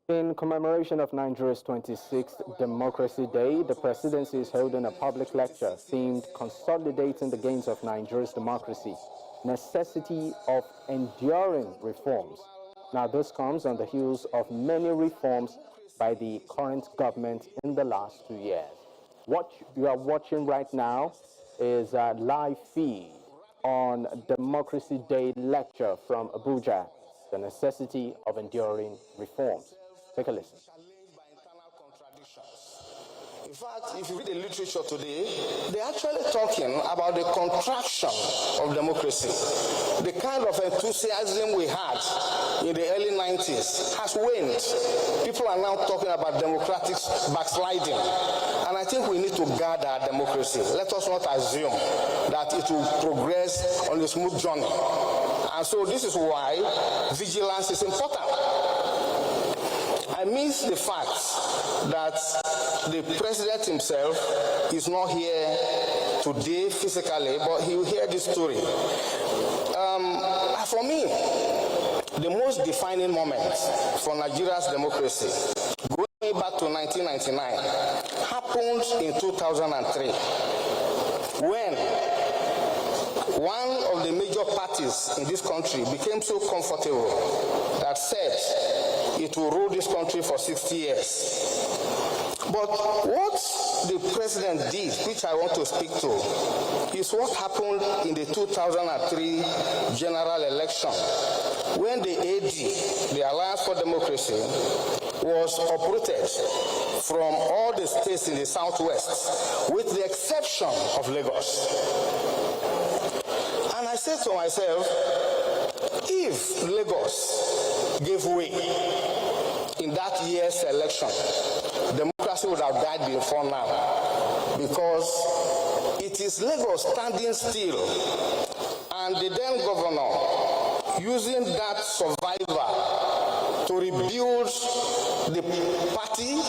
In commemoration of Nigeria's 26th Democracy Day, the presidency is holding a public lecture themed Consolidating the Gains of Nigeria's Democracy, Necessity of Enduring Reforms. Now, this comes on the heels of many reforms by the current government in the last 2 years. What you are watching right now is a live feed on Democracy Day lecture from Abuja, the necessity of enduring reforms. Take a listen. In fact, if you read the literature today, they're actually talking about the contraction of democracy. The kind of enthusiasm we had in the early 90s has waned. People are now talking about democratic backsliding. And I think we need to guard our democracy. Let us not assume that it will progress on a smooth journey. And so this is why vigilance is important. I miss the fact that the president himself is not here today physically, but he will hear this story. For me, the most defining moment for Nigeria's democracy, going back to 1999, happened in 2003, when one of the major parties in this country became so comfortable that said it will rule this country for 60 years. But what the president did, which I want to speak to, is what happened in the 2003 general election, when the AD, the Alliance for Democracy, was uprooted from all the states in the southwest, with the exception of Lagos. And I said to myself, if Lagos gave way in that year's election, democracy would have died before now, because it is Lagos standing still and the then governor using that survivor to rebuild the party,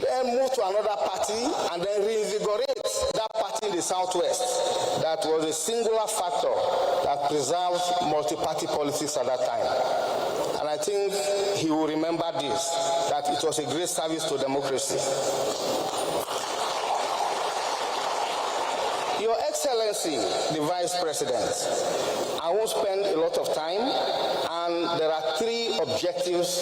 then move to another party, and then reinvigorate that party in the southwest. That was a singular factor that preserved multi-party politics at that time. And I think he will remember this, that it was a great service to democracy. Your Excellency, the Vice President, I won't spend a lot of time, and there are 3 objectives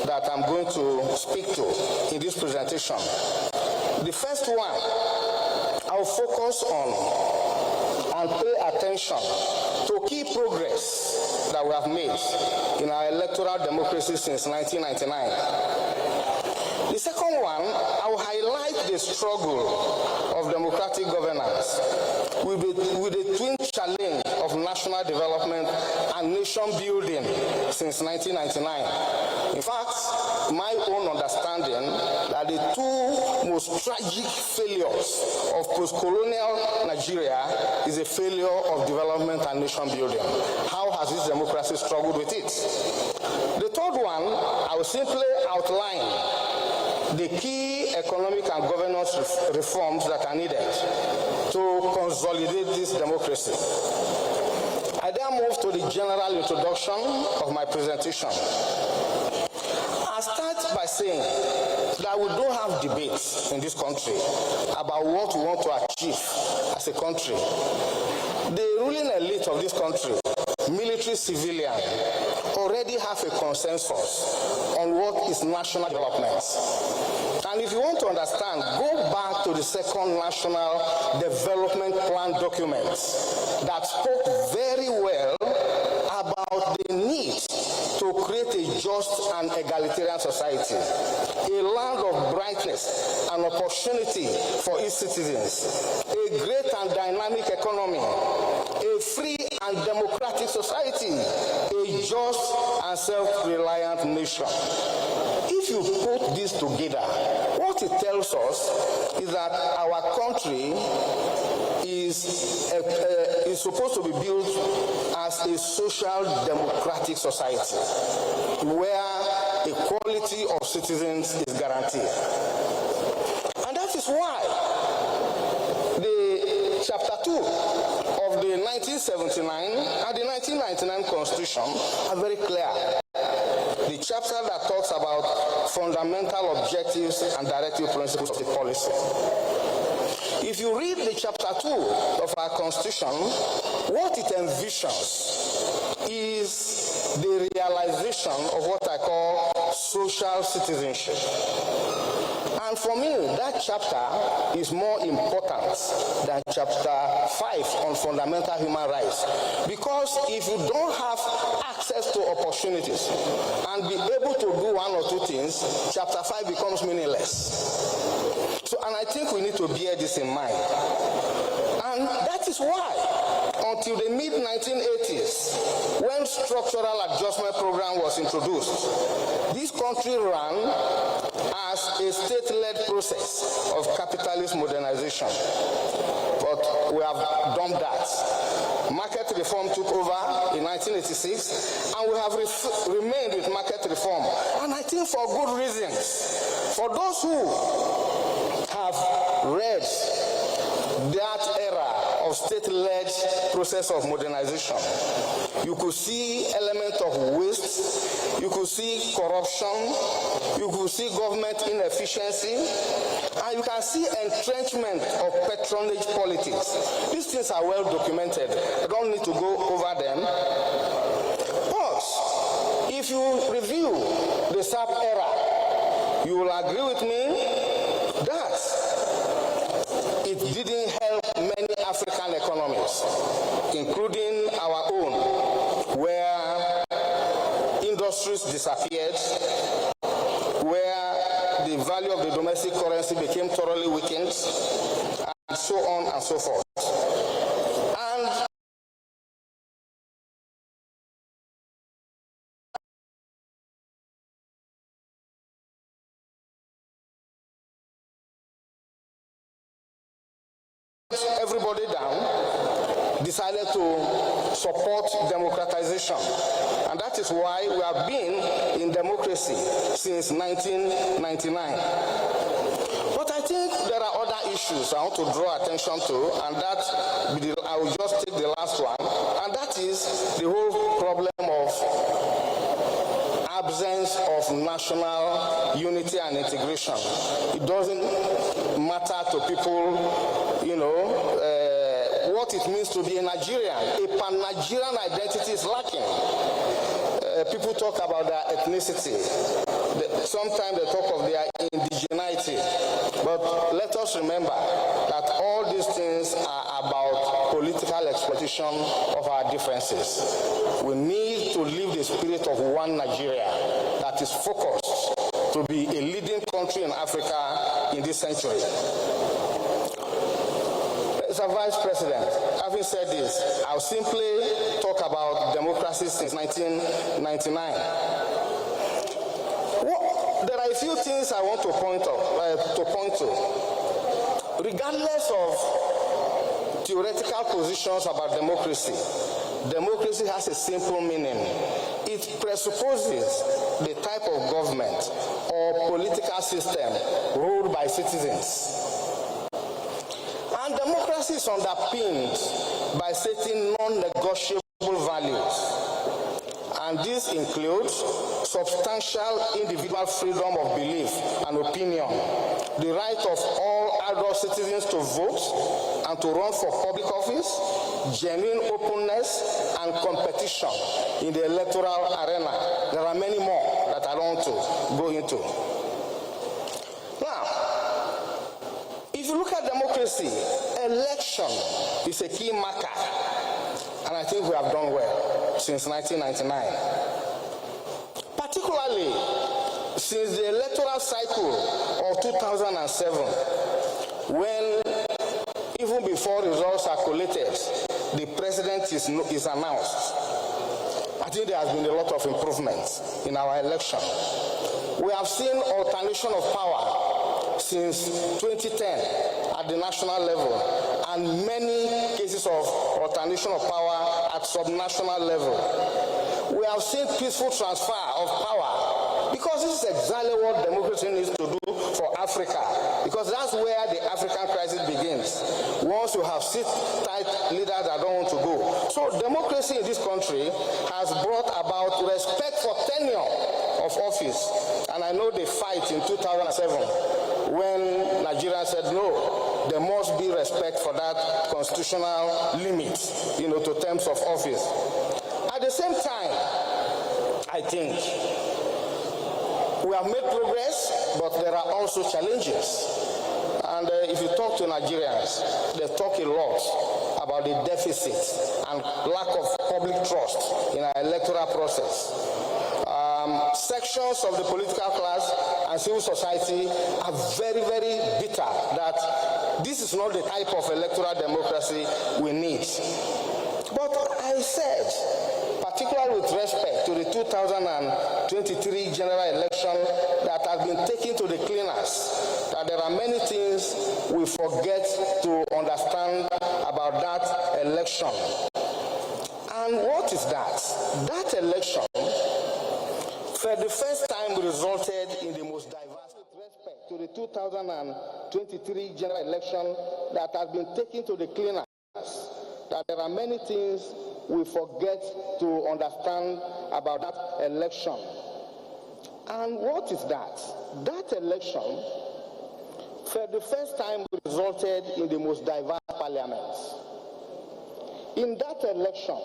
that I'm going to speak to in this presentation. The first one, I'll focus on and pay attention to key progress that we have made in our electoral democracy since 1999. The second one, I will highlight the struggle of democratic governance with the twin challenge of national development and nation building since 1999. In fact, my own understanding that the 2 most tragic failures of post-colonial Nigeria is a failure of development and nation building. How has this democracy struggled with it? The third one, I will simply outline the key economic and governance reforms that are needed to consolidate this democracy. I then move to the general introduction of my presentation. I'll start by saying that we don't have debates in this country about what we want to achieve as a country. The ruling elite of this country, military, civilian, already have a consensus on what is national development. And if you want to understand, go back to the second National Development Plan document that spoke very well about the need to create a just and egalitarian society, a land of brightness and opportunity for its citizens, a great and dynamic economy, a free and democratic society, a just and self-reliant nation. If you put this together, what it tells us is that our country is supposed to be built as a social democratic society where equality of citizens is guaranteed. And that is why the chapter 2 of the 1979 and the 1999 Constitution are very clear. The chapter that talks about fundamental objectives and directive principles of the policy. If you read the chapter 2 of our Constitution, what it envisions is the realization of what I call social citizenship. And for me, that chapter is more important than chapter 5 on fundamental human rights. Because if you don't have access to opportunities and be able to do one or two things, chapter 5 becomes meaningless. So, and I think we need to bear this in mind. And that is why, until the mid-1980s, when structural adjustment program was introduced, this country ran as a state-led process of capitalist modernization. But we have done that. Market reform took over in 1986, and we have remained with market reform. And I think for good reasons. For those who have read that era of state-led process of modernization, you could see elements of waste, you could see corruption, you could see government inefficiency, and you can see entrenchment of patronage politics. These things are well documented. I don't need to go over them. But if you review the SAP era, you will agree with me that it didn't help many African economies, including our own, where industries disappeared, where the value of the domestic currency became thoroughly weakened, and so on and so forth. And everybody down, decided to support democratization. And that is why we have been in democracy since 1999. But I think there are other issues I want to draw attention to, and that I will just take the last one, and that is the whole problem of absence of national unity and integration. It doesn't matter to people, you know, what it means to be a Nigerian. A pan-Nigerian identity is lacking. People talk about their ethnicity. Sometimes they talk of their indigeneity. But let us remember that all these things are about political exploitation of our differences. We need to live the spirit of one Nigeria that is focused to be a leading country in Africa in this century. Mr. Vice President, having said this, I'll simply talk about democracy since 1999. There are a few things I want to point to. Regardless of theoretical positions about democracy, democracy has a simple meaning. It presupposes the type of government or political system ruled by citizens. And democracy is underpinned by certain non-negotiable values. And this includes substantial individual freedom of belief and opinion, the right of all adult citizens to vote and to run for public office, genuine openness and competition in the electoral arena. There are many more that I don't want to go into. Now, if you look at democracy, election is a key marker, and I think we have done well since 1999. Particularly since the electoral cycle of 2007, when even before results are collated, the president is announced. I think there has been a lot of improvements in our election. We have seen alternation of power since 2010 at the national level, and many cases of alternation of power at subnational level. We have seen peaceful transfer of power, because this is exactly what democracy needs to do for Africa, because that's where the African crisis begins. Once you have sit-tight leaders that don't want to go. So democracy in this country has brought about respect for tenure of office. And I know they fight in 2007 when Nigeria said no, there must be respect for that constitutional limit, to terms of office. At the same time, I think we have made progress, but there are also challenges. And if you talk to Nigerians, they talk a lot about the deficit and lack of public trust in our electoral process. Sections of the political class and civil society are very, very bitter that this is not the type of electoral democracy we need. But I said, particularly with respect to the 2023 general election that has been taken to the cleaners, that there are many things we forget to understand about that election. And what is that? That election, for the first time, resulted in the most diverse. With respect to the 2023 general election that has been taken to the cleaners, that there are many things we forget to understand about that election. And what is that? That election, for the first time, resulted in the most diverse parliament. In that election,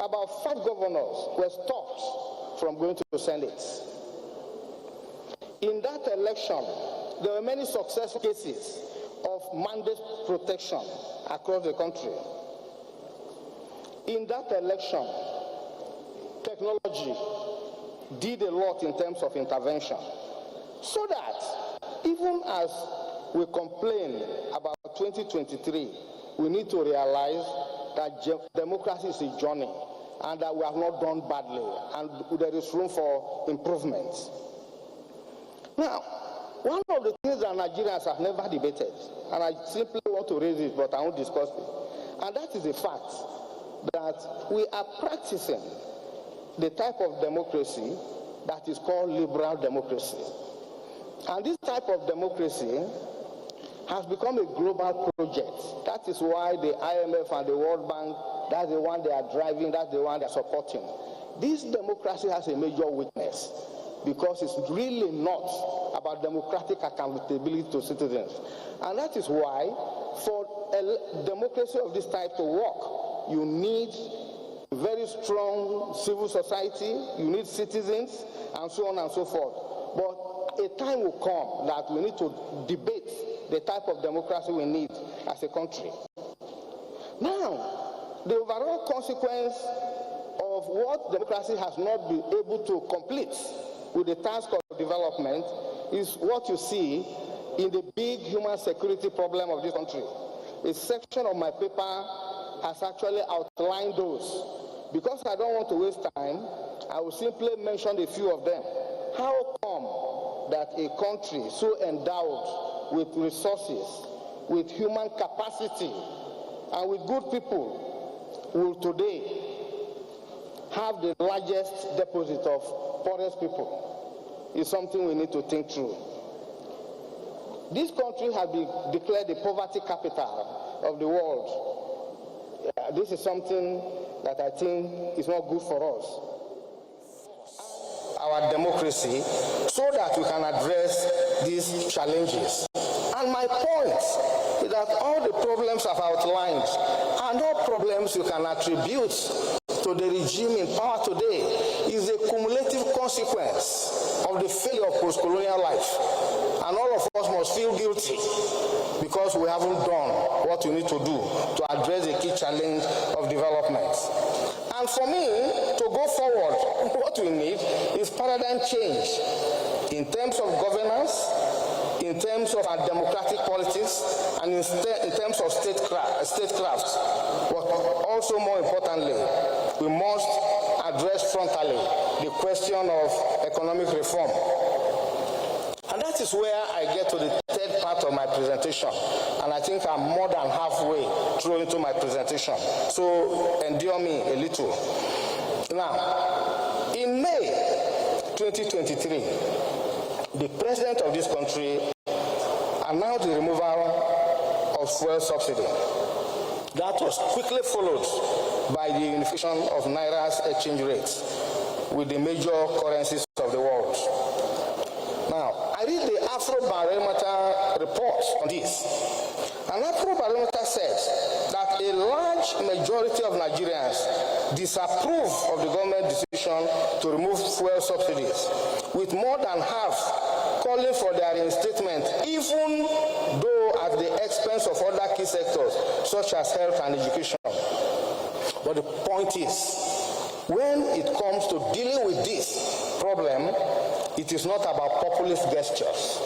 about 5 governors were stopped from going to the Senate. In that election, there were many success cases of mandate protection across the country. In that election, technology did a lot in terms of intervention, so that even as we complain about 2023, we need to realize that democracy is a journey and that we have not done badly and there is room for improvement. Now, one of the things that Nigerians have never debated, and I simply want to raise it, but I won't discuss it, and that is the fact that we are practicing the type of democracy that is called liberal democracy. And this type of democracy has become a global project. That is why the IMF and the World Bank, that's the one they are driving, that's the one they are supporting. This democracy has a major weakness because it's really not about democratic accountability to citizens. And that is why, for a democracy of this type to work, you need a very strong civil society, you need citizens, and so on and so forth. But a time will come that we need to debate the type of democracy we need as a country. Now, the overall consequence of what democracy has not been able to complete with the task of development is what you see in the big human security problem of this country. A section of my paper has actually outlined those. Because I don't want to waste time, I will simply mention a few of them. How come that a country so endowed with resources, with human capacity, and with good people will today have the largest deposit of poorest people? Is something we need to think through. This country has been declared the poverty capital of the world. This is something that I think is not good for us. Our democracy, so that we can address these challenges. And my point is that all the problems I've outlined are not problems you can attribute to the regime in power today. Is a cumulative consequence of the failure of post-colonial life. And all of us must feel guilty because we haven't done what we need to do to address the key challenge of development. And for me, to go forward, what we need is paradigm change in terms of governance, in terms of our democratic politics, and in terms of statecraft. But also, more importantly, we must address frontally the question of economic reform. And that is where I get to the third part of my presentation. And I think I'm more than halfway through into my presentation. So endure me a little. Now, in May 2023, the president of this country announced the removal of fuel subsidy. That was quickly followed by the unification of Naira's exchange rates with the major currencies of Afrobarometer report on this. An Afrobarometer says that a large majority of Nigerians disapprove of the government decision to remove fuel subsidies, with more than half calling for their reinstatement, even though at the expense of other key sectors such as health and education. But the point is, when it comes to dealing with this problem, it is not about populist gestures.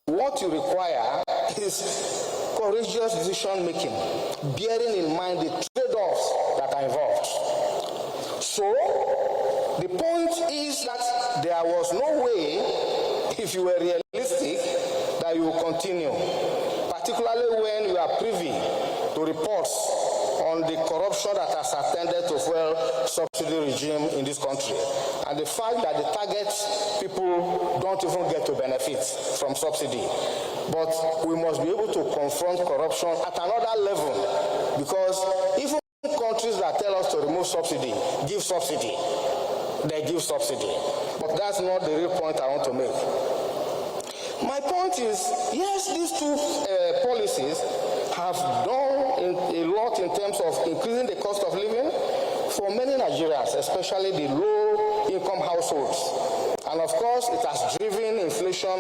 What you require is courageous decision-making, bearing in mind the trade-offs that are involved. So, the point is that there was no way, if you were realistic, that you will continue, particularly when you are privy to reports on the corruption that has attended to fuel subsidy regime in this country, and the fact that the target people don't even get to benefit from subsidy. But we must be able to confront corruption at another level, because even countries that tell us to remove subsidy give subsidy. They give subsidy. But that's not the real point I want to make. My point is, yes, these two policies have done a lot in terms of increasing the cost of living for many Nigerians, especially the low-income households. And of course, it has driven inflation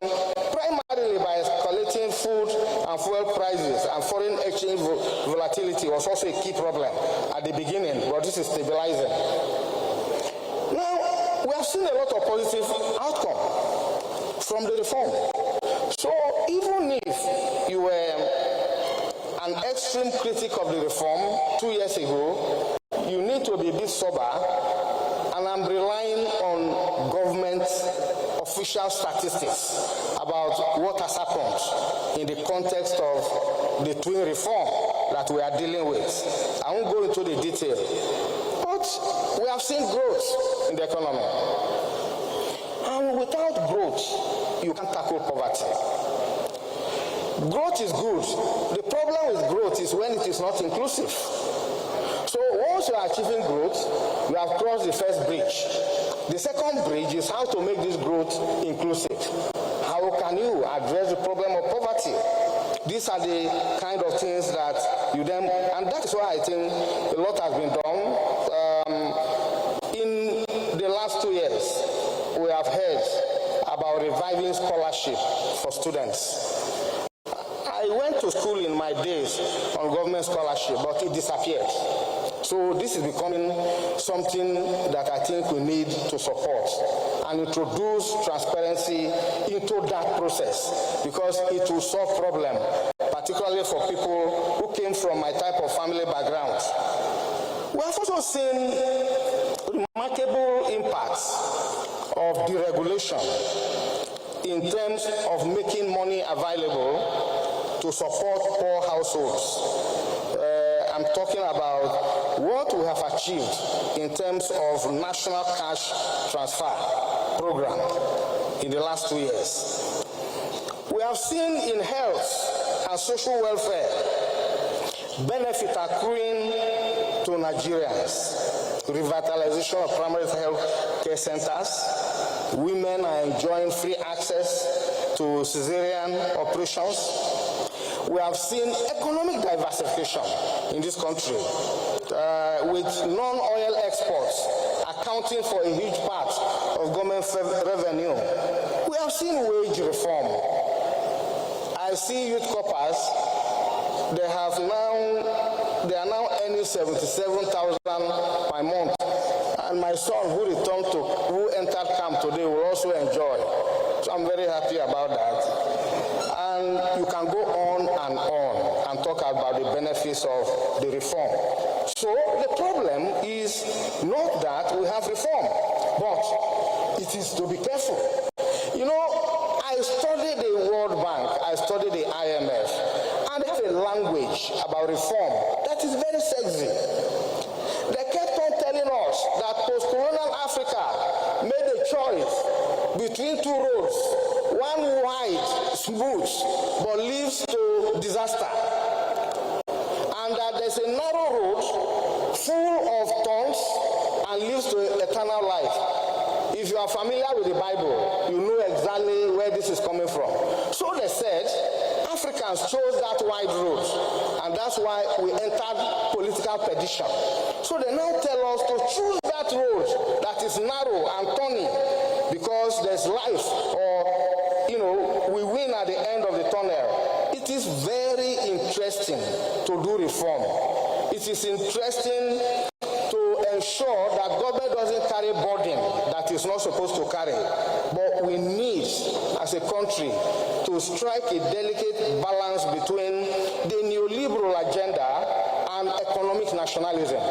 primarily by escalating food and fuel prices, and foreign exchange volatility was also a key problem at the beginning, but this is stabilizing. Now, we have seen a lot of positive outcome from the reform. So even if you were an extreme critic of the reform 2 years ago, you need to be a bit sober, and I'm relying on government official statistics about what has happened in the context of the twin reform that we are dealing with. I won't go into the detail, but we have seen growth in the economy. And without growth, you can't tackle poverty. Growth is good. The problem with growth is when it is not inclusive. So once you are achieving growth, you have crossed the first bridge. The second bridge is how to make this growth inclusive. How can you address the problem of poverty? These are the kind of things that you then, and that is why I think a lot has been done. In the last 2 years, we have heard about reviving scholarship for students. I went to school in my days on government scholarship, but it disappeared. So this is becoming something that I think we need to support and introduce transparency into that process, because it will solve problems, particularly for people who came from my type of family background. We have also seen remarkable impacts of deregulation in terms of making money available to support poor households. I'm talking about what we have achieved in terms of national cash transfer program in the last 2 years. We have seen in health and social welfare benefit accruing to Nigerians. Revitalization of primary health care centers. Women are enjoying free access to cesarean operations. We have seen economic diversification in this country, with non-oil exports accounting for a huge part of government revenue. We have seen wage reform. I see youth corpers, they are now earning 77,000 per month. And my son who entered camp today will also enjoy. So I'm very happy about that. And you can go on and talk about the benefits of the reform. So the problem is not that we have reform, but it is to be careful. You know, I studied the World Bank, I studied the IMF, and they have a language about reform that is very sexy. They kept on telling us that post-colonial Africa made a choice between two roads, one wide, smooth, but leads to disaster, and that there's a narrow road full of thorns and leads to eternal life. If you are familiar with the Bible, you know exactly where this is coming from. So they said, Africans chose that wide road, and that's why we entered political perdition. So they now tell us to choose that road that is narrow and thorny, because there's life, or, we win at the end of the tunnel. It is very interesting to do reform. It is interesting to ensure that government doesn't carry burden that it's not supposed to carry. But we need, as a country, to strike a delicate balance between the neoliberal agenda and economic nationalism.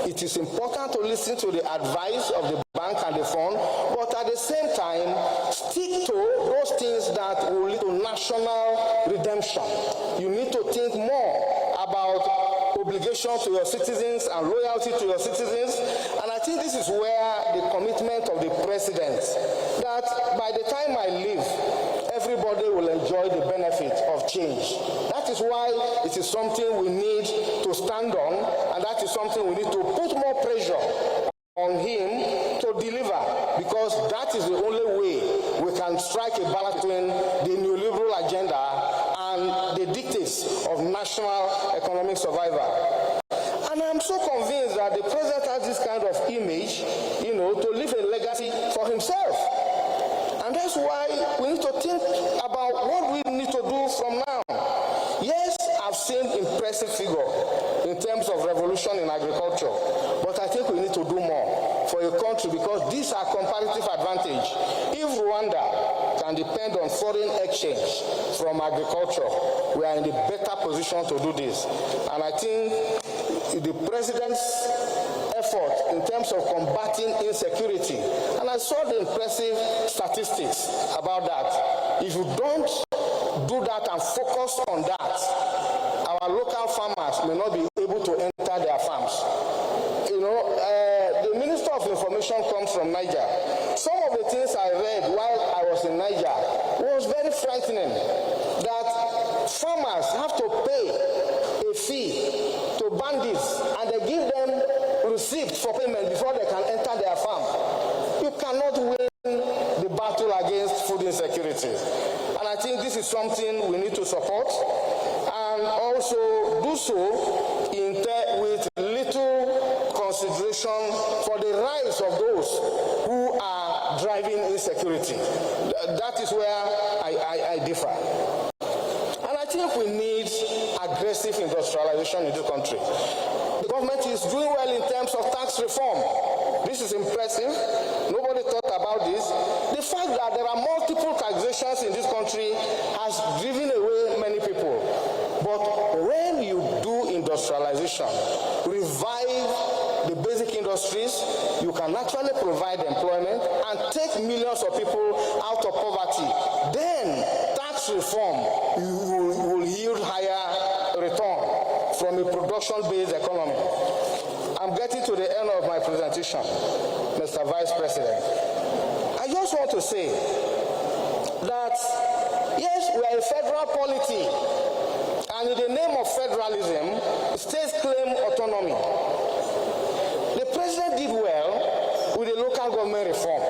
It is important to listen to the advice of the bank and the fund, but at the same time, stick to those things that will lead to national redemption. You need to think more about obligation to your citizens and loyalty to your citizens. And I think this is where the commitment of the president, that by the time I leave, everybody will enjoy the benefit of change. That is why it is something we need to stand on, and that is something we need to put more pressure on him to deliver, because that is the only way we can strike a balance between the neoliberal agenda and the dictates of national economic survival. And I'm so convinced that the president has this kind of image, to leave a legacy for himself. And that's why we need to think about what we need to do from now. Yes, I've seen impressive figure in terms of revolution in agriculture, but I think we need to do more for a country, because these are comparative advantage. If Rwanda can depend on foreign exchange from agriculture, we are in a better position to do this. And I think the president's effort in terms of combating insecurity, and I saw the impressive statistics about that. If you don't do that and focus on that, our local farmers may not be able to enter their farms. The Minister of Information comes from Niger. Some of the things I read while I was in Niger was very frightening, that farmers have to pay a fee to bandits, and they give them receipt for payment before they can enter their farm. You cannot win the battle against food insecurity. And I think this is something we need to support, and also do so with little consideration for the rights of those who are driving insecurity. That is where I differ. And I think we need aggressive industrialization in this country. The government is doing well in terms of tax reform. This is impressive. Nobody thought about this. The fact that there are multiple taxations in this country has driven away many people. But when you do industrialization, revive the basic industries, you can actually provide employment and take millions of people out of poverty. Then tax reform will yield higher return from a production-based economy. I'm getting to the end of my presentation, Mr. Vice President. I just want to say that, yes, we are a federal polity, and in the name of federalism, states claim autonomy. The president did well with the local government reform.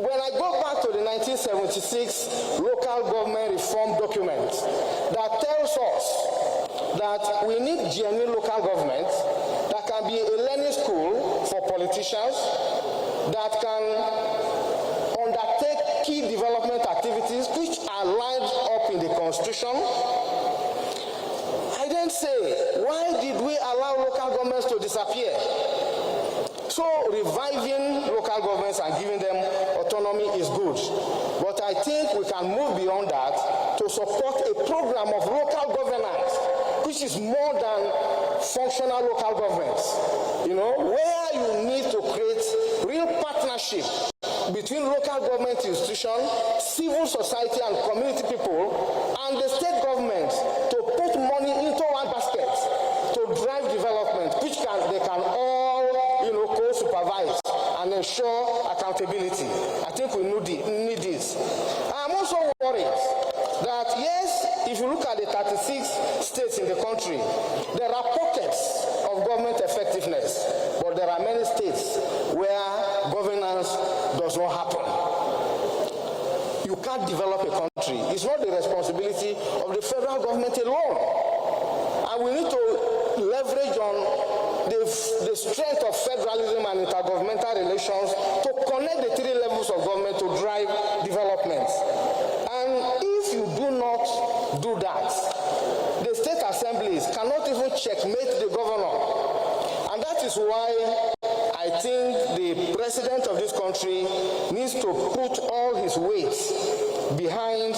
When I go back to the 1976 local government reform document that tells us that we need genuine local government that can be a learning school for politicians, that can undertake key development activities which are lined up in the Constitution. I then say, why did we allow local governments to disappear? So reviving local governments and giving them autonomy is good. But I think we can move beyond that to support a program of local governance, which is more than functional local governments. Where you need to create real partnership between local government institutions, civil society and community people, and the state government to put money into one basket to drive development, which they can all co-supervise and ensure accountability. I think we need this. I'm also worried that, yes, if you look at the 36 states in the country, there are pockets of government effectiveness, but there are many states where governance governance does not happen. You can't develop a country. It's not the responsibility of the federal government alone. And we need to leverage on the strength of federalism and intergovernmental relations to connect the three levels of government to drive development. And if you do not do that, the state assemblies cannot even checkmate the governor. And that is why I think the president of this country needs to put all his weight behind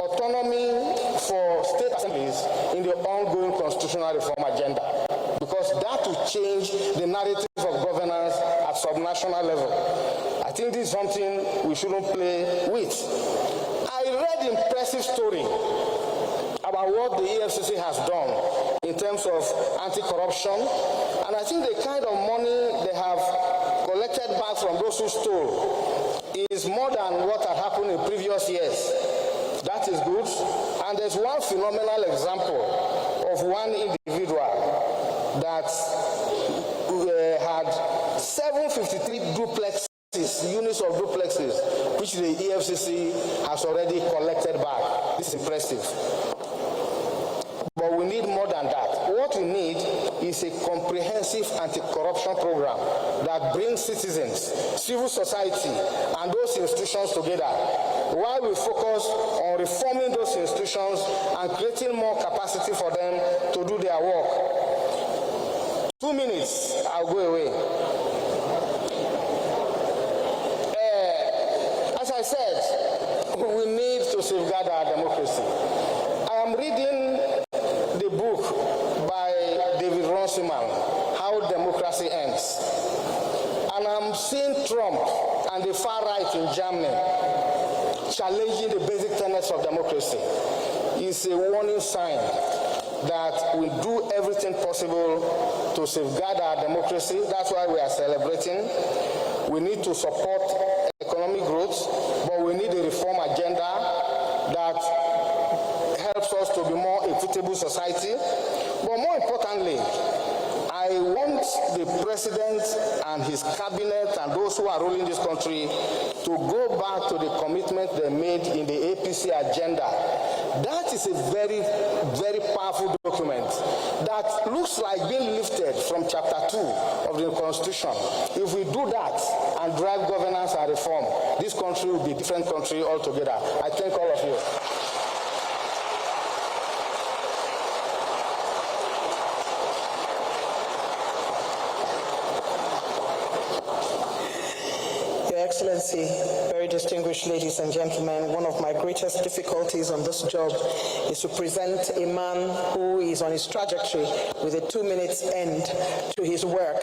autonomy for state assemblies in the ongoing constitutional reform agenda, because that will change the narrative of governance at subnational level. I think this is something we shouldn't play with. I read impressive story about what the EFCC has done in terms of anti-corruption, and I think the kind of money they have collected back from those who stole is more than what had happened in previous years. That is good. And there's one phenomenal example of one individual that had 753 duplexes, units of duplexes, which the EFCC has already collected back. This is impressive. But we need more than that. What we need is a comprehensive anti-corruption program that brings citizens, civil society, and those institutions together, while we focus on reforming those institutions and creating more capacity for them to do their work. 2 minutes, I'll go away. As I said, we need to safeguard our democracy. I am reading the book by David Runciman, How Democracy Ends. And I'm seeing Trump and the far right in Germany challenging the basic tenets of democracy. It's a warning sign that we do everything possible to safeguard our democracy. That's why we are celebrating. We need to support economic growth, but we need a reform agenda that helps us to be more equitable society. But more importantly, I want the president and his cabinet and those who are ruling this country to go back to the commitment they made in the APC agenda. That is a very, very powerful document that looks like being lifted from chapter 2 of the Constitution. If we do that and drive governance and reform, this country will be a different country altogether. I thank all of you. Excellency, very distinguished ladies and gentlemen, one of my greatest difficulties on this job is to present a man who is on his trajectory with a 2-minute end to his work.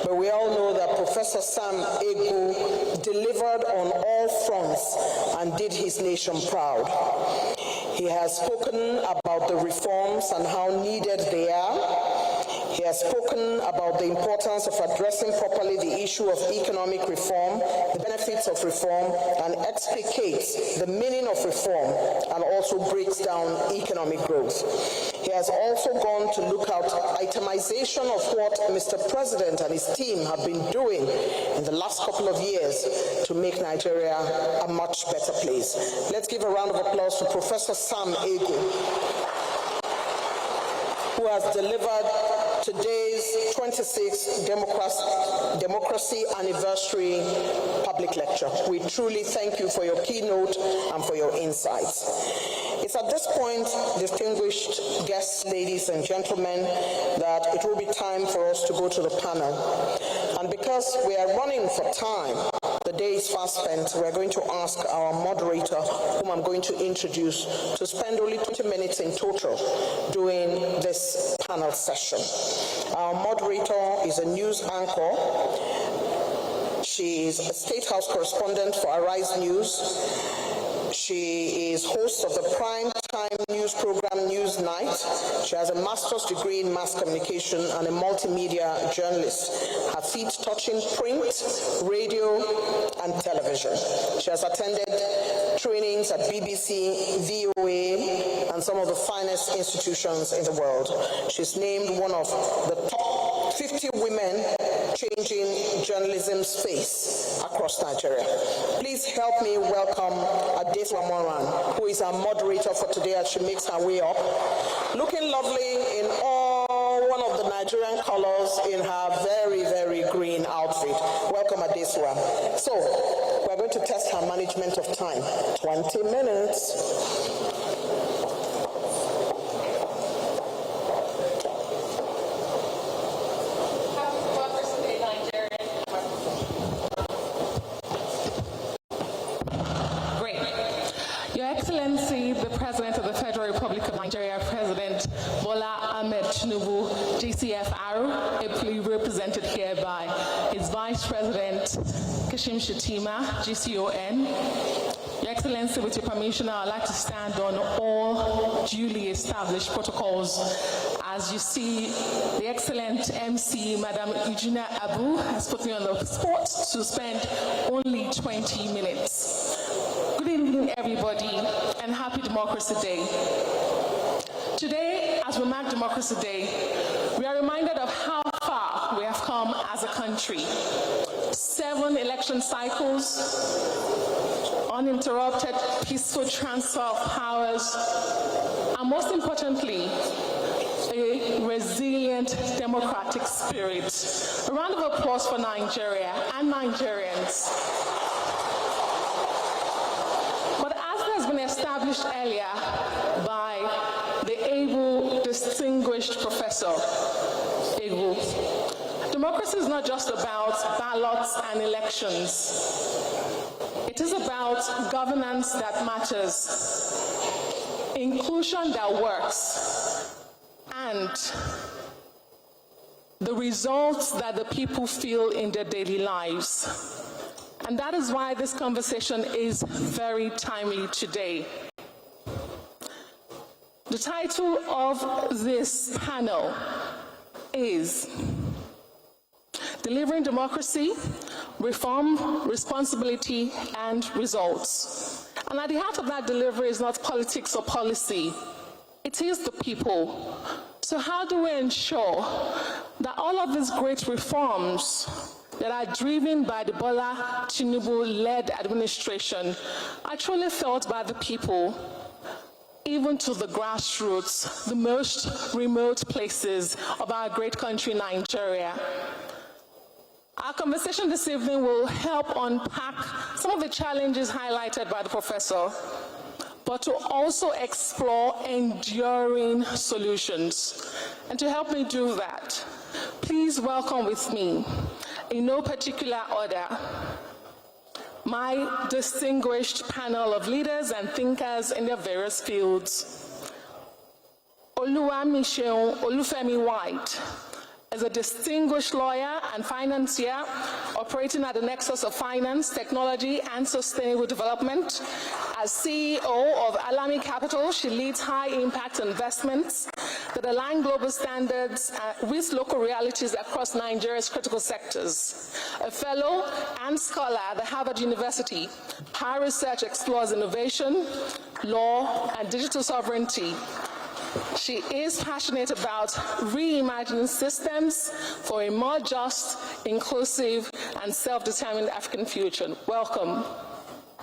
But we all know that Professor Sam Egu delivered on all fronts and did his nation proud. He has spoken about the reforms and how needed they are. He has spoken about the importance of addressing properly the issue of economic reform, the benefits of reform, and explicates the meaning of reform, and also breaks down economic growth. He has also gone to look at itemization of what Mr. President and his team have been doing in the last couple of years to make Nigeria a much better place. Let's give a round of applause to Professor Sam Egu, who has delivered today's 26th Democracy Anniversary Public Lecture. We truly thank you for your keynote and for your insights. It's at this point, distinguished guests, ladies and gentlemen, that it will be time for us to go to the panel. And because we are running for time, the day is fast spent, we're going to ask our moderator, whom I'm going to introduce, to spend only 20 minutes in total doing this panel session. Our moderator is a news anchor. She is a State House correspondent for Arise News. She is host of the prime time news program News Night. She has a master's degree in mass communication and a multimedia journalist. Her feet touching print, radio, and television. She has attended trainings at BBC, VOA, and some of the finest institutions in the world. She's named one of the top 50 women changing journalism's face across Nigeria. Please help me welcome Adeswa Moran, who is our moderator for today as she makes her way up. Looking lovely in all one of the Nigerian colors in her very, very green outfit. Welcome, Adeswa. So, we're going to test her management of time. 20 minutes. Excellency, the President of the Federal Republic of Nigeria, President Bola Ahmed Tinubu, GCFR, ably represented here by his Vice President, Kashim Shettima, GCON. Your Excellency, with your permission, I would like to stand on all duly established protocols. As you see, the excellent MC, Madam Eugenia Abu, has put me on the spot to spend only 20 minutes. Good evening, everybody, and happy Democracy Day. Today, as we mark Democracy Day, we are reminded of how far we have come as a country. 7 election cycles, uninterrupted, peaceful transfer of powers, and most importantly, a resilient democratic spirit. A round of applause for Nigeria and Nigerians. But as has been established earlier by the able, distinguished Professor Egu, democracy is not just about ballots and elections. It is about governance that matters, inclusion that works, and the results that the people feel in their daily lives. And that is why this conversation is very timely today. The title of this panel is Delivering Democracy, Reform, Responsibility, and Results. And at the heart of that delivery is not politics or policy. It is the people. So how do we ensure that all of these great reforms that are driven by the Bola Tinubu-led administration are truly felt by the people, even to the grassroots, the most remote places of our great country, Nigeria? Our conversation this evening will help unpack some of the challenges highlighted by the professor, but to also explore enduring solutions. And to help me do that, please welcome with me, in no particular order, my distinguished panel of leaders and thinkers in their various fields. Oluwamiseun Olufemi White is a distinguished lawyer and financier operating at the nexus of finance, technology, and sustainable development. As CEO of Alami Capital, she leads high-impact investments that align global standards with local realities across Nigeria's critical sectors. A fellow and scholar at the Harvard University, her research explores innovation, law, and digital sovereignty. She is passionate about reimagining systems for a more just, inclusive, and self-determined African future. Welcome.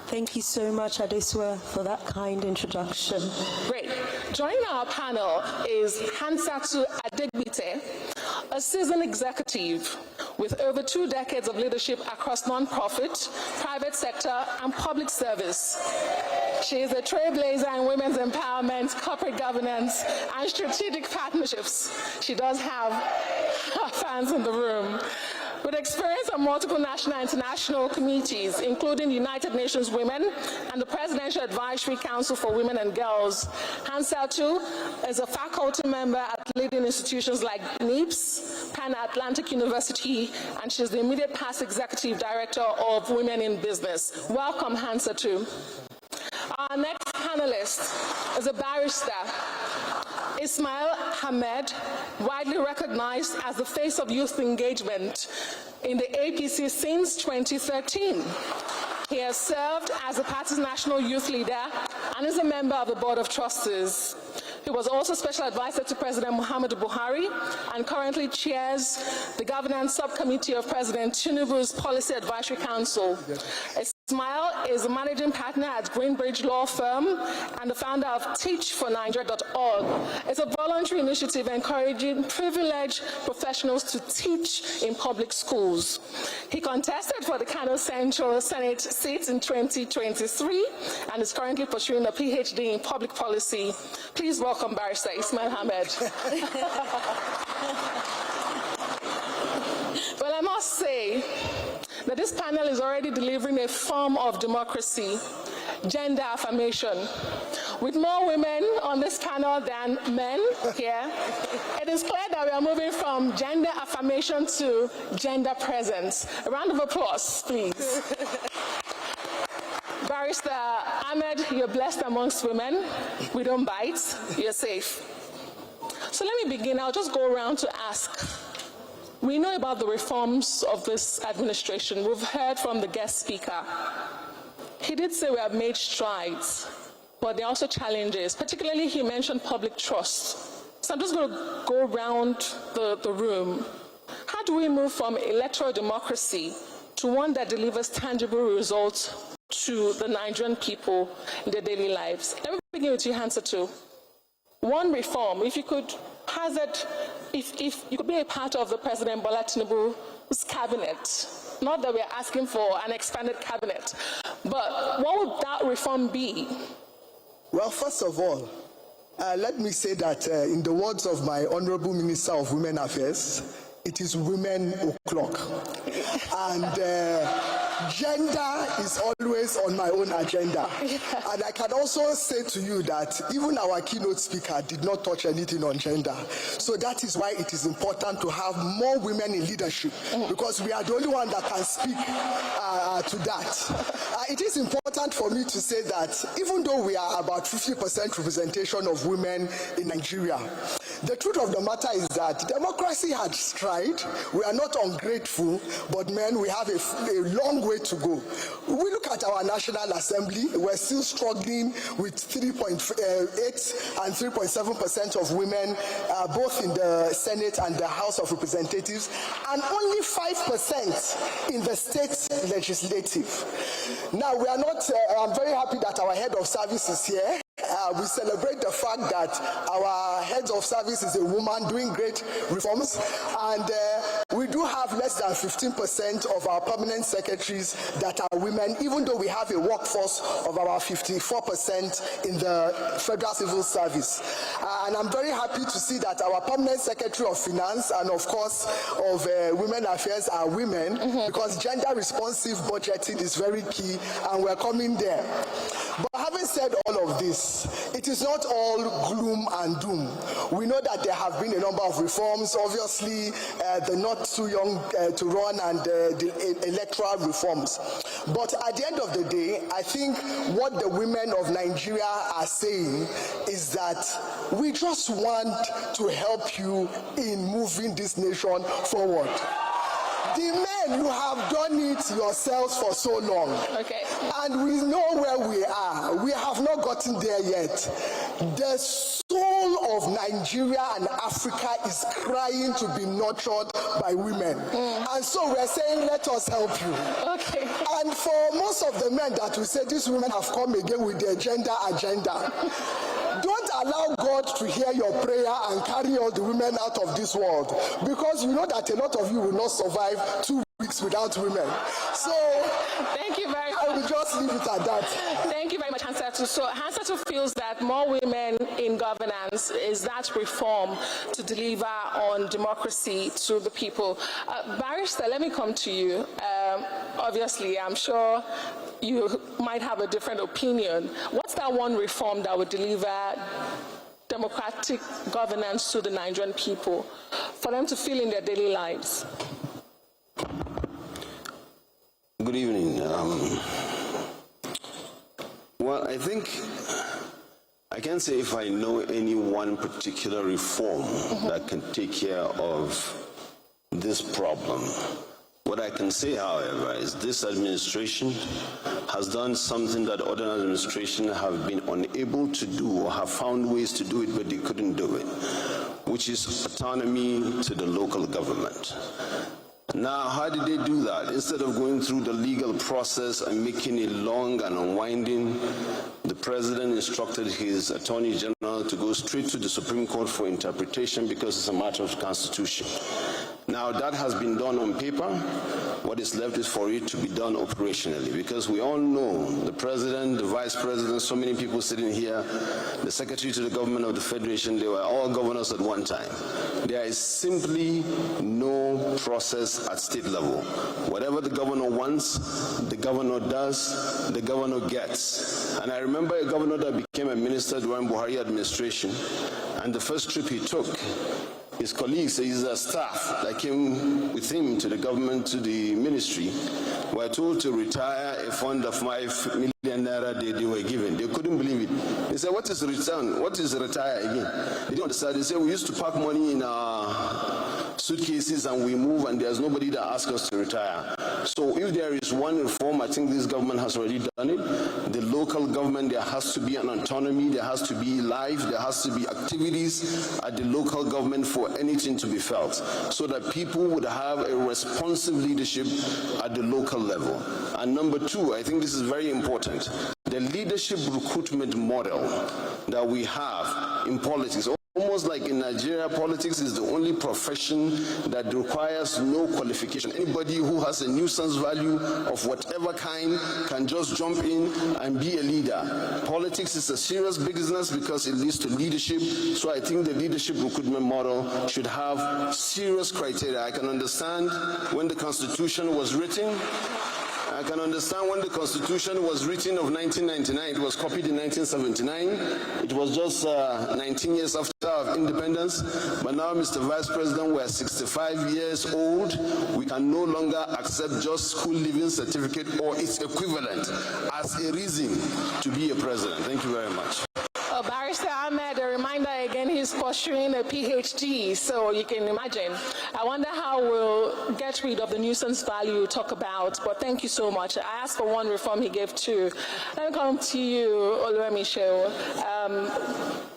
Thank you so much, Adeswa, for that kind introduction. Great. Joining our panel is Hansatu Adegbite, a seasoned executive with over 2 decades of leadership across nonprofit, private sector, and public service. She is a trailblazer in women's empowerment, corporate governance, and strategic partnerships. She does have fans in the room. With experience on multiple national and international committees, including the United Nations Women and the Presidential Advisory Council for Women and Girls, Hansatu is a faculty member at leading institutions like NIPS, Pan-Atlantic University, and she's the immediate past executive director of Women in Business. Welcome, Hansatu. Our next panelist is a barrister, Ismail Hamed, widely recognized as the face of youth engagement in the APC since 2013. He has served as the party's national youth leader and is a member of the Board of Trustees. He was also special advisor to President Muhammadu Buhari and currently chairs the governance subcommittee of President Tinubu's Policy Advisory Council. Ismail is a managing partner at Greenbridge Law Firm and the founder of teachfornigeria.org. It's a voluntary initiative encouraging privileged professionals to teach in public schools. He contested for the Kano Central Senate seat in 2023 and is currently pursuing a PhD in public policy. Please welcome Barrister Ismail Ahmed. Well, I must say that this panel is already delivering a form of democracy, gender affirmation. With more women on this panel than men here, it is clear that we are moving from gender affirmation to gender presence. A round of applause, please. Barrister Ahmed, you're blessed amongst women. We don't bite, you're safe. So let me begin. I'll just go around to ask. We know about the reforms of this administration. We've heard from the guest speaker. He did say we have made strides, but there are also challenges. Particularly, he mentioned public trust. So I'm just going to go around the room. How do we move from electoral democracy to one that delivers tangible results to the Nigerian people in their daily lives? Let me begin with you, Hansatu. One reform, if you could hazard, if you could be a part of the President Bola Tinubu's cabinet, not that we're asking for an expanded cabinet, but what would that reform be? Well, first of all, let me say that in the words of my Honorable Minister of Women Affairs, it is women o'clock. And gender is always on my own agenda. And I can also say to you that even our keynote speaker did not touch anything on gender. So that is why it is important to have more women in leadership, because we are the only one that can speak to that. It is important for me to say that even though we are about 50% representation of women in Nigeria, the truth of the matter is that democracy has tried. We are not ungrateful, but men, we have a long way to go. We look at our National Assembly, we're still struggling with 3.8 and 3.7% of women, both in the Senate and the House of Representatives, and only 5% in the state legislative. Now, we are not, I'm very happy that our head of service is here. We celebrate the fact that our head of service is a woman doing great reforms, and we do have less than 15% of our permanent secretaries that are women, even though we have a workforce of about 54% in the Federal Civil Service. And I'm very happy to see that our permanent secretary of finance and of course of women affairs are women, because gender responsive budgeting is very key, and we're coming there. But having said all of this, it is not all gloom and doom. We know that there have been a number of reforms, obviously the not too young to run and the electoral reforms. But at the end of the day, I think what the women of Nigeria are saying is that we just want to help you in moving this nation forward. The men, you have done it yourselves for so long. Okay. And we know where we are. We have not gotten there yet. The soul of Nigeria and Africa is crying to be nurtured by women. And so we're saying, let us help you. Okay. And for most of the men that will say these women have come again with their gender agenda, don't allow God to hear your prayer and carry all the women out of this world, because you know that a lot of you will not survive 2 weeks without women. So thank you very much. I will just leave it at that. Thank you very much, Hansatu. So Hansatu feels that more women in governance is that reform to deliver on democracy to the people. Barrister, let me come to you. Obviously, I'm sure you might have a different opinion. What's that one reform that would deliver democratic governance to the Nigerian people for them to feel in their daily lives? Good evening. Well, I think I can't say if I know any one particular reform that can take care of this problem. What I can say, however, is this administration has done something that other administrations have been unable to do or have found ways to do it, but they couldn't do it, which is autonomy to the local government. Now, how did they do that? Instead of going through the legal process and making it long and unwinding, the president instructed his attorney general to go straight to the Supreme Court for interpretation because it's a matter of the Constitution. Now, that has been done on paper. What is left is for it to be done operationally, because we all know the president, the vice president, so many people sitting here, the secretary to the government of the federation, they were all governors at one time. There is simply no process at state level. Whatever the governor wants, the governor does, the governor gets. And I remember a governor that became a minister during Buhari administration, and the first trip he took, his colleagues, his staff that came with him to the government, to the ministry, were told to retire a fund of 5 million naira they were given. They couldn't believe it. They said, what is return? What is retire again? They didn't understand. They said, we used to park money in our suitcases and we move and there's nobody that asks us to retire. So if there is one reform, I think this government has already done it. The local government, there has to be an autonomy, there has to be life, there has to be activities at the local government for anything to be felt, so that people would have a responsive leadership at the local level. And number two, I think this is very important, the leadership recruitment model that we have in politics. Almost like in Nigeria, politics is the only profession that requires no qualification. Anybody who has a nuisance value of whatever kind can just jump in and be a leader. Politics is a serious business because it leads to leadership. So I think the leadership recruitment model should have serious criteria. I can understand when the Constitution was written. I can understand when the Constitution was written of 1999, it was copied in 1979. It was just 19 years after our independence. But now, Mr. Vice President, we're 65 years old. We can no longer accept just school leaving certificate or its equivalent as a reason to be a president. Thank you very much. Barrister Ahmed, a reminder again, he's pursuing a PhD, so you can imagine. I wonder how we'll get rid of the nuisance value you talk about, but thank you so much. I asked for one reform, he gave two. Let me come to you, Oluwamiso.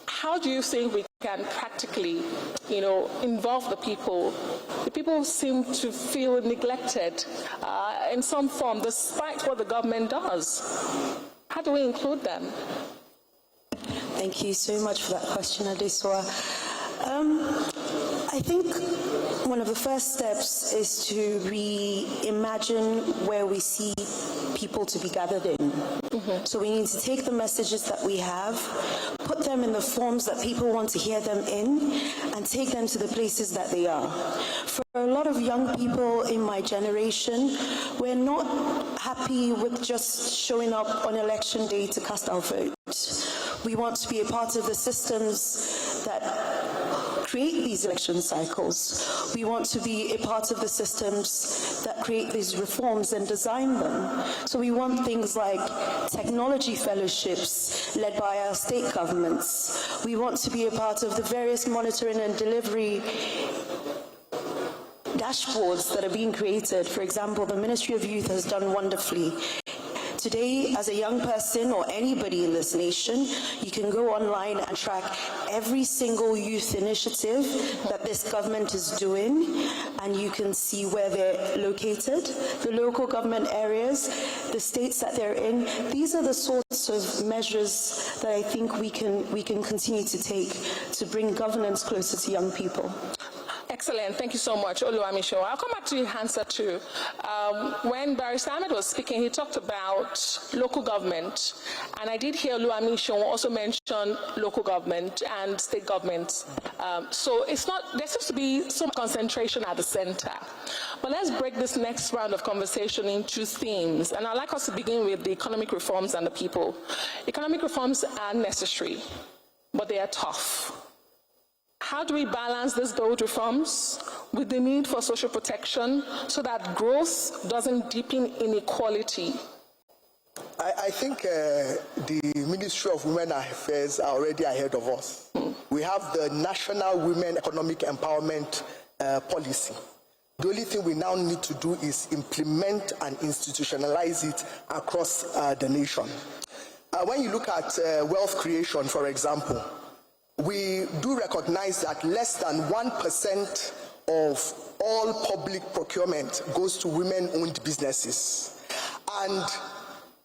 How do you think we can practically, involve the people? The people seem to feel neglected in some form, despite what the government does. How do we include them? Thank you so much for that question, Adesua. I think one of the first steps is to reimagine where we see people to be gathered in. So we need to take the messages that we have, put them in the forms that people want to hear them in, and take them to the places that they are. For a lot of young people in my generation, we're not happy with just showing up on election day to cast our vote. We want to be a part of the systems that create these election cycles. We want to be a part of the systems that create these reforms and design them. So we want things like technology fellowships led by our state governments. We want to be a part of the various monitoring and delivery dashboards that are being created. For example, the Ministry of Youth has done wonderfully. Today, as a young person or anybody in this nation, you can go online and track every single youth initiative that this government is doing, and you can see where they're located, the local government areas, the states that they're in. These are the sorts of measures that I think we can continue to take to bring governance closer to young people. Excellent. Thank you so much, Oluwamiso. I'll come back to you, Hansa, too. When Barrister Ahmed was speaking, he talked about local government, and I did hear Oluwamiso also mention local government and state government. So it's not, there seems to be some concentration at the center. But let's break this next round of conversation into themes, and I'd like us to begin with the economic reforms and the people. Economic reforms are necessary, but they are tough. How do we balance these bold reforms with the need for social protection so that growth doesn't deepen inequality? I think the Ministry of Women Affairs are already ahead of us. We have the National Women Economic Empowerment Policy. The only thing we now need to do is implement and institutionalize it across the nation. When you look at wealth creation, for example, we do recognize that less than 1% of all public procurement goes to women-owned businesses. And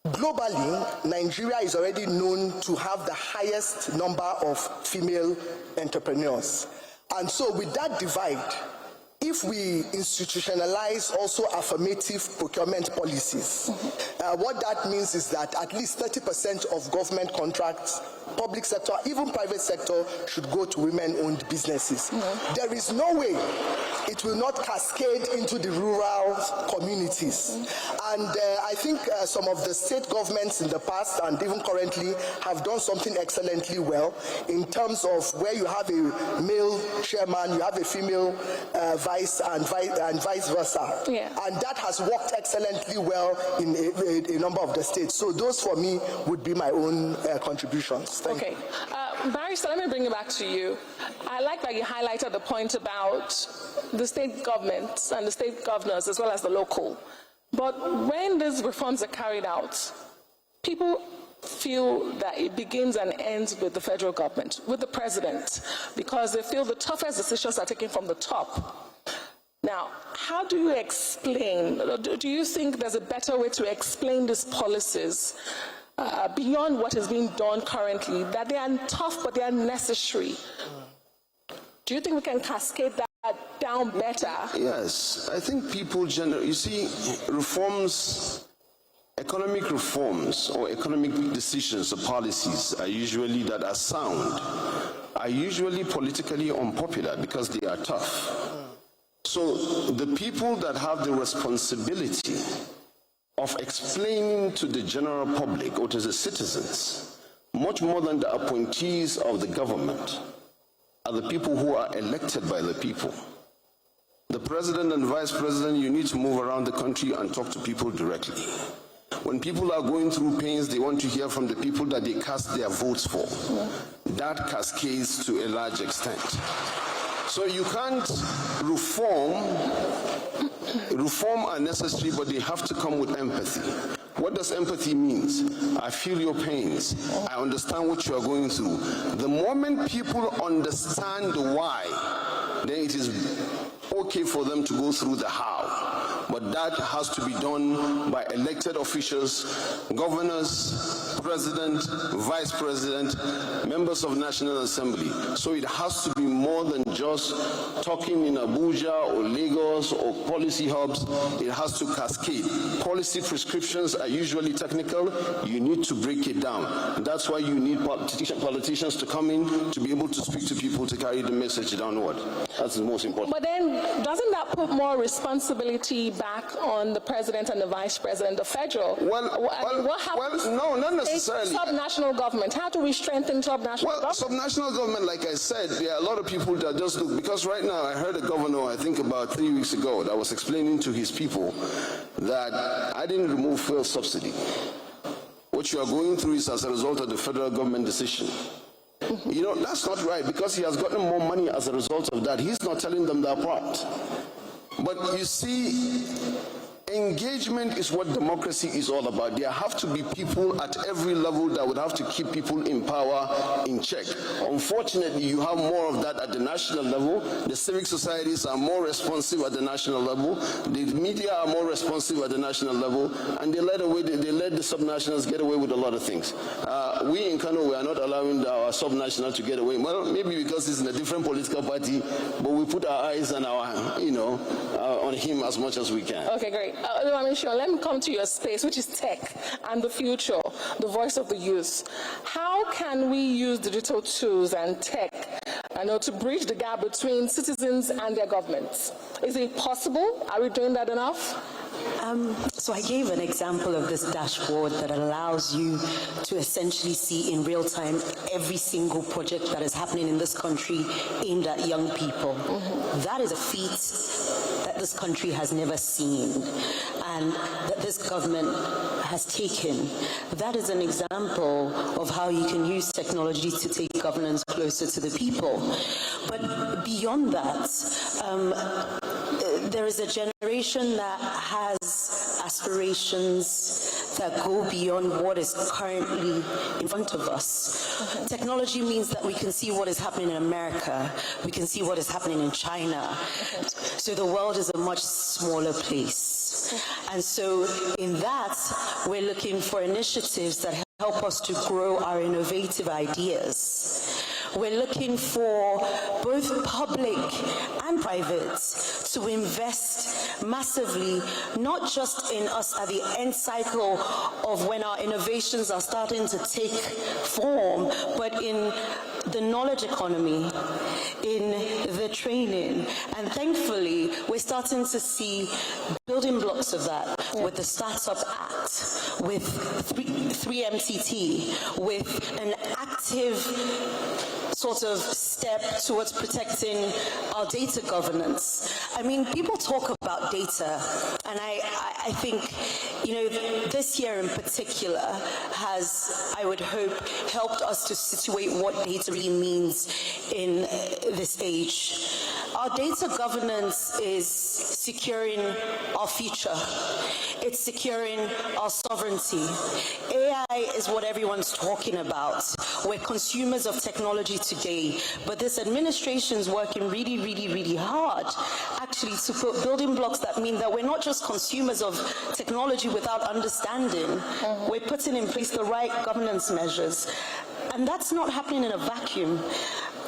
globally, Nigeria is already known to have the highest number of female entrepreneurs. And so with that divide, if we institutionalize also affirmative procurement policies, what that means is that at least 30% of government contracts, public sector, even private sector, should go to women-owned businesses. There is no way it will not cascade into the rural communities. And I think some of the state governments in the past and even currently have done something excellently well in terms of where you have a male chairman, you have a female vice and vice versa. And that has worked excellently well in a number of the states. So those for me would be my own contributions. Thank you. Barrister, let me bring it back to you. I like that you highlighted the point about the state governments and the state governors as well as the local. But when these reforms are carried out, people feel that it begins and ends with the federal government, with the president, because they feel the toughest decisions are taken from the top. Now, how do you explain, do you think there's a better way to explain these policies beyond what is being done currently, that they are tough but they are necessary? Do you think we can cascade that down better? Yes, I think people generally, you see, reforms, economic reforms or economic decisions or policies are usually that are sound, are usually politically unpopular because they are tough. So the people that have the responsibility of explaining to the general public or to the citizens, much more than the appointees of the government, are the people who are elected by the people. The president and vice president, you need to move around the country and talk to people directly. When people are going through pains, they want to hear from the people that they cast their votes for. That cascades to a large extent. So you can't reform are necessary, but they have to come with empathy. What does empathy mean? I feel your pains. I understand what you are going through. The moment people understand the why, then it is okay for them to go through the how. But that has to be done by elected officials, governors, president, vice president, members of National Assembly. So it has to be more than just talking in Abuja or Lagos or policy hubs. It has to cascade. Policy prescriptions are usually technical. You need to break it down. That's why you need politicians to come in to be able to speak to people to carry the message downward. That's the most important. But then, doesn't that put more responsibility back on the president and the vice president, the federal? No, not necessarily. Subnational government. How do we strengthen subnational government? Subnational government, like I said, there are a lot of people that just look, because right now I heard a governor, I think about 3 weeks ago, that was explaining to his people that I didn't remove fuel subsidy. What you are going through is as a result of the federal government decision. You know, that's not right, because he has gotten more money as a result of that. He's not telling them that part. But you see, engagement is what democracy is all about. There have to be people at every level that would have to keep people in power in check. Unfortunately, you have more of that at the national level. The civic societies are more responsive at the national level. The media are more responsive at the national level, and they let the subnationals get away with a lot of things. We in Kano, we are not allowing our subnational to get away. Well, maybe because he's in a different political party, but we put our eyes on on him as much as we can. Okay, great. Let me come to your space, which is tech and the future, the voice of the youth. How can we use digital tools and tech to bridge the gap between citizens and their governments? Is it possible? Are we doing that enough? So I gave an example of this dashboard that allows you to essentially see in real time every single project that is happening in this country aimed at young people. That is a feat that this country has never seen and that this government has taken. That is an example of how you can use technology to take governance closer to the people. But beyond that, there is a generation that has aspirations that go beyond what is currently in front of us. Technology means that we can see what is happening in America, we can see what is happening in China. So the world is a much smaller place. And so in that, we're looking for initiatives that help us to grow our innovative ideas. We're looking for both public and private to invest massively, not just in us at the end cycle of when our innovations are starting to take form, but in the knowledge economy, in the training. And thankfully, we're starting to see building blocks of that with the Startup Act, with 3MTT, with an active sort of step towards protecting our data governance. I mean, people talk about data, and I think, you know, this year in particular has, I would hope, helped us to situate what data really means in this age. Our data governance is securing our future. It's securing our sovereignty. AI is what everyone's talking about. We're consumers of technology today, but this administration is working really, really, really hard actually to put building blocks that mean that we're not just consumers of technology without understanding. We're putting in place the right governance measures. And that's not happening in a vacuum.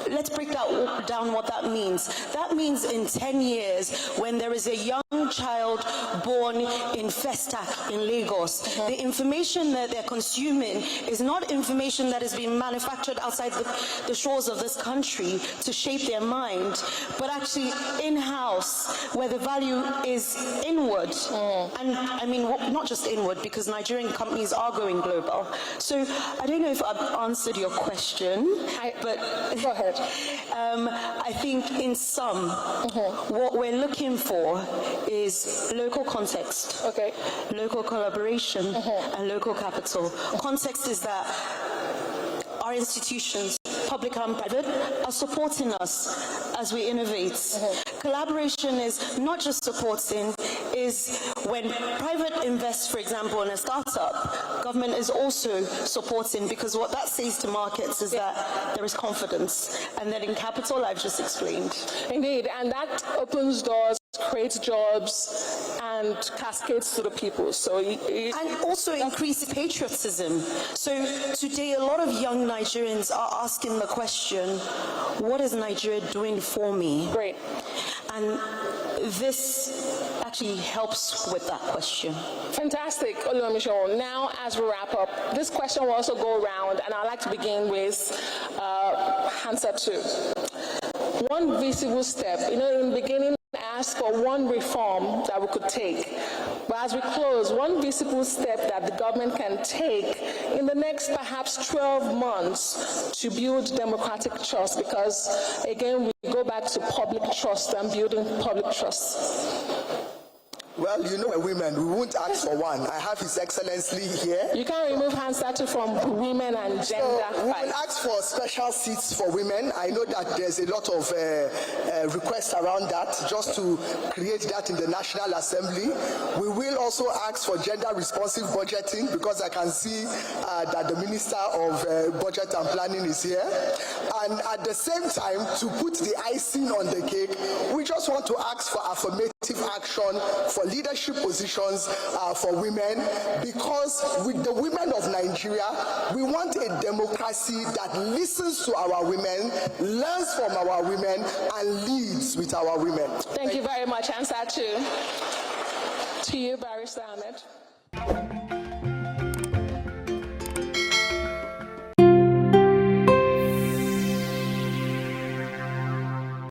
Let's break down what that means. That means in 10 years, when there is a young child born in Festac in Lagos, the information that they're consuming is not information that is being manufactured outside the shores of this country to shape their mind, but actually in-house, where the value is inward. And I mean, not just inward, because Nigerian companies are going global. So I don't know if I've answered your question, but go ahead. I think in sum, what we're looking for is local context, local collaboration, and local capital. Context is that our institutions, public and private, are supporting us as we innovate. Collaboration is not just supporting, is when private invests, for example, in a startup, government is also supporting, because what that says to markets is that there is confidence. And then in capital, I've just explained. Indeed, and that opens doors, creates jobs, and cascades to the people. So and also increase patriotism. So today, a lot of young Nigerians are asking the question, what is Nigeria doing for me? Great. And this actually helps with that question. Fantastic, Oluwamiso. Now, as we wrap up, this question will also go around, and I'd like to begin with answer 2. One visible step. You know, in the beginning, I asked for one reform that we could take. But as we close, one visible step that the government can take in the next perhaps 12 months to build democratic trust, because again, we go back to public trust and building public trust. Well, you know, women, we won't ask for one. I have His Excellency here. You can remove hand statue from women and gender. So we will ask for special seats for women. I know that there's a lot of requests around that, just to create that in the National Assembly. We will also ask for gender-responsive budgeting, because I can see that the Minister of Budget and Planning is here. And at the same time, to put the icing on the cake, we just want to ask for affirmative action for leadership positions for women, because with the women of Nigeria, we want a democracy that listens to our women, learns from our women, and leads with our women. Thank you very much. Answer 2. To you, Barrister Ahmed.